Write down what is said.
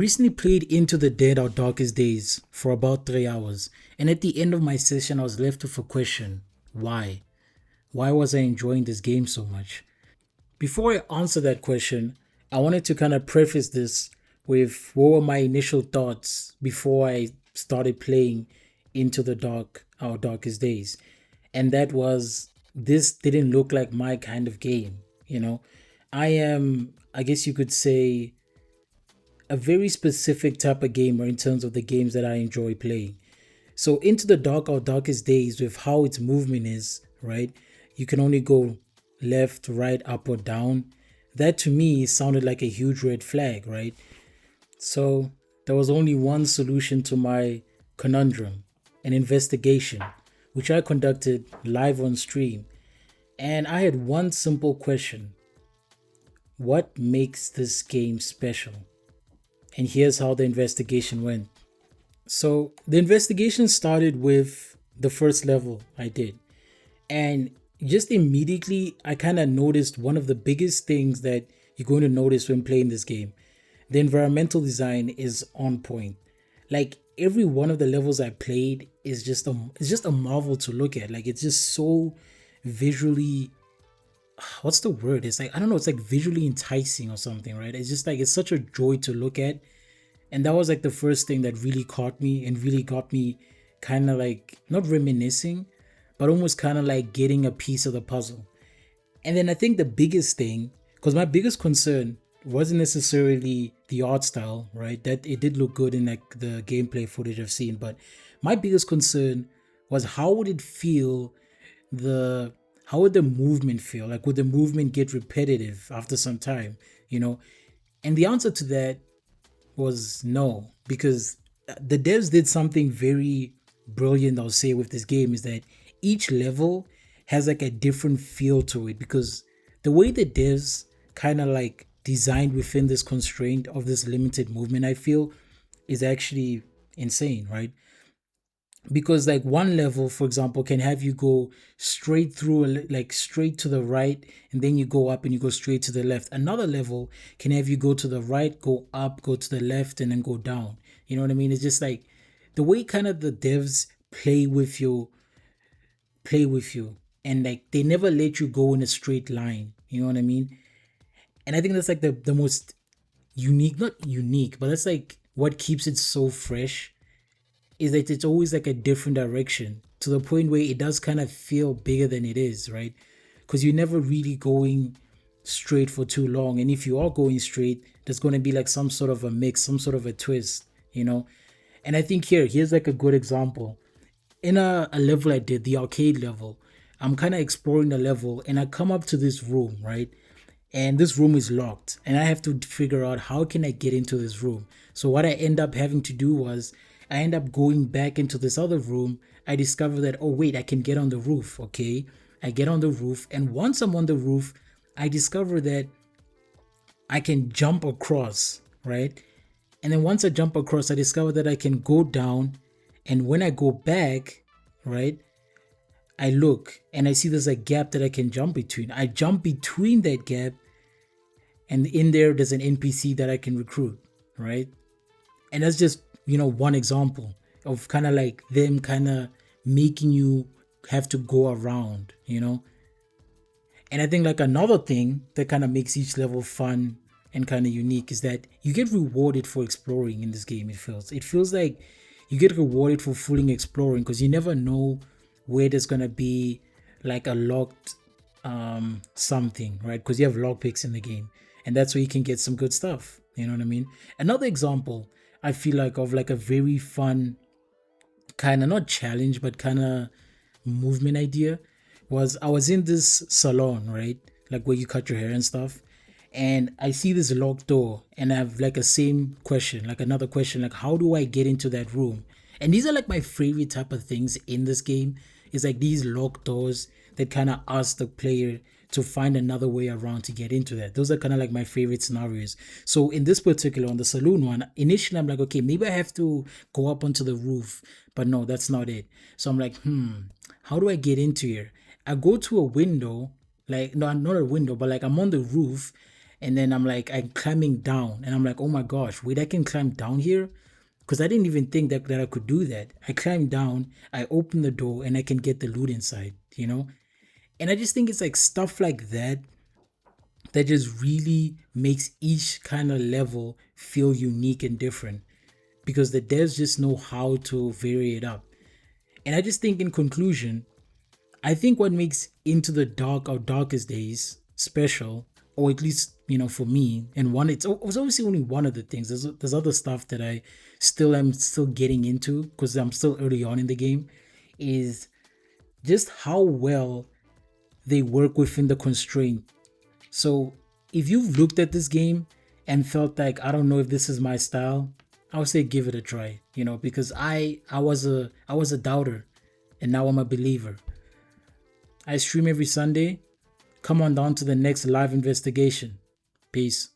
Recently played Into the Dead Our Darkest Days for about 3 hours, and at the end of my session, I was left with a question: why? Why was I enjoying this game so much? Before I answer that question, I wanted to kind of preface this with what were my initial thoughts before I started playing Into the Dark Our Darkest Days, and that was this didn't look like my kind of game. You know, I am, I guess you could say, a very specific type of gamer in terms of the games that I enjoy playing. So Into the Dark Our Darkest Days, with how its movement is, right? You can only go left, right, up or down. That to me sounded like a huge red flag, right? So there was only one solution to my conundrum: an investigation, which I conducted live on stream. And I had one simple question: what makes this game special? And here's how the investigation went. So the investigation started with the first level I did. And just immediately, I kind of noticed one of the biggest things that you're going to notice when playing this game. The environmental design is on point. Like every one of the levels I played is just a marvel to look at. Like it's just so visually, what's the word? It's like, I don't know, it's like visually enticing or something, right? It's just like it's such a joy to look at. And that was like the first thing that really caught me and really got me kind of like not reminiscing, but almost kind of like getting a piece of the puzzle. And then I think the biggest thing, because my biggest concern wasn't necessarily the art style, right? That it did look good in like the gameplay footage I've seen, but my biggest concern was how would it feel, the how would the movement feel? Like would the movement get repetitive after some time, you know? And the answer to that was no, because the devs did something very brilliant, I'll say, with this game, is that each level has like a different feel to it, because the way the devs kind of like designed within this constraint of this limited movement, I feel, is actually insane, right? Because like one level, for example, can have you go straight through like straight to the right, and then you go up and you go straight to the left. Another level can have you go to the right, go up, go to the left, and then go down. You know what I mean? It's just like the way kind of the devs play with you, and like they never let you go in a straight line. You know what I mean? And I think that's like the most unique, not unique, but that's like what keeps it so fresh, is that it's always like a different direction, to the point where it does kind of feel bigger than it is, right? Because you're never really going straight for too long. And if you are going straight, there's going to be like some sort of a mix, some sort of a twist, you know? And I think here's like a good example. In a level I did, the arcade level, I'm kind of exploring the level and I come up to this room, right? And this room is locked and I have to figure out how can I get into this room. So what I end up having to do was I end up going back into this other room. I discover that, oh wait, I can get on the roof. Okay, I get on the roof, and once I'm on the roof, I discover that I can jump across, right? And then once I jump across, I discover that I can go down, and when I go back, right, I look and I see there's a gap that I can jump between. I jump between that gap, and in there's an NPC that I can recruit, right? And that's just, one example of kind of like them kind of making you have to go around. And I think like another thing that kind of makes each level fun and kind of unique is that you get rewarded for exploring in this game. It feels like you get rewarded for fully exploring, because you never know where there's gonna be like a locked something, right? Because you have lockpicks in the game, and that's where you can get some good stuff. You know what I mean? Another example I feel like of like a very fun kind of, not challenge, but kind of movement idea, was I was in this salon, right? Like where you cut your hair and stuff. And I see this locked door, and I have like a same question, like another question, like how do I get into that room? And these are like my favorite type of things in this game. Is like these locked doors that kind of ask the player to find another way around to get into that. Those are kind of like my favorite scenarios. So in this particular, on the saloon one, initially I'm like, okay, maybe I have to go up onto the roof, but no, that's not it. So I'm like, how do I get into here? I go to a window, like no, not a window, but like I'm on the roof, and then I'm climbing down, and I'm like, oh my gosh, wait, I can climb down here, because I didn't even think that I could do that. I climbed down, I open the door, and I can get the loot inside, you know. And I just think it's like stuff like that that just really makes each kind of level feel unique and different, because the devs just know how to vary it up. And I just think, in conclusion, I think what makes Into the Dark or Darkest Days special, or at least for me, and it was obviously only one of the things. There's other stuff that I still getting into because I'm still early on in the game, is just how well they work within the constraint. So if you've looked at this game and felt like, I don't know if this is my style, I would say give it a try. Because I was a doubter, and now I'm a believer. I stream every Sunday. Come on down to the next live investigation. Peace.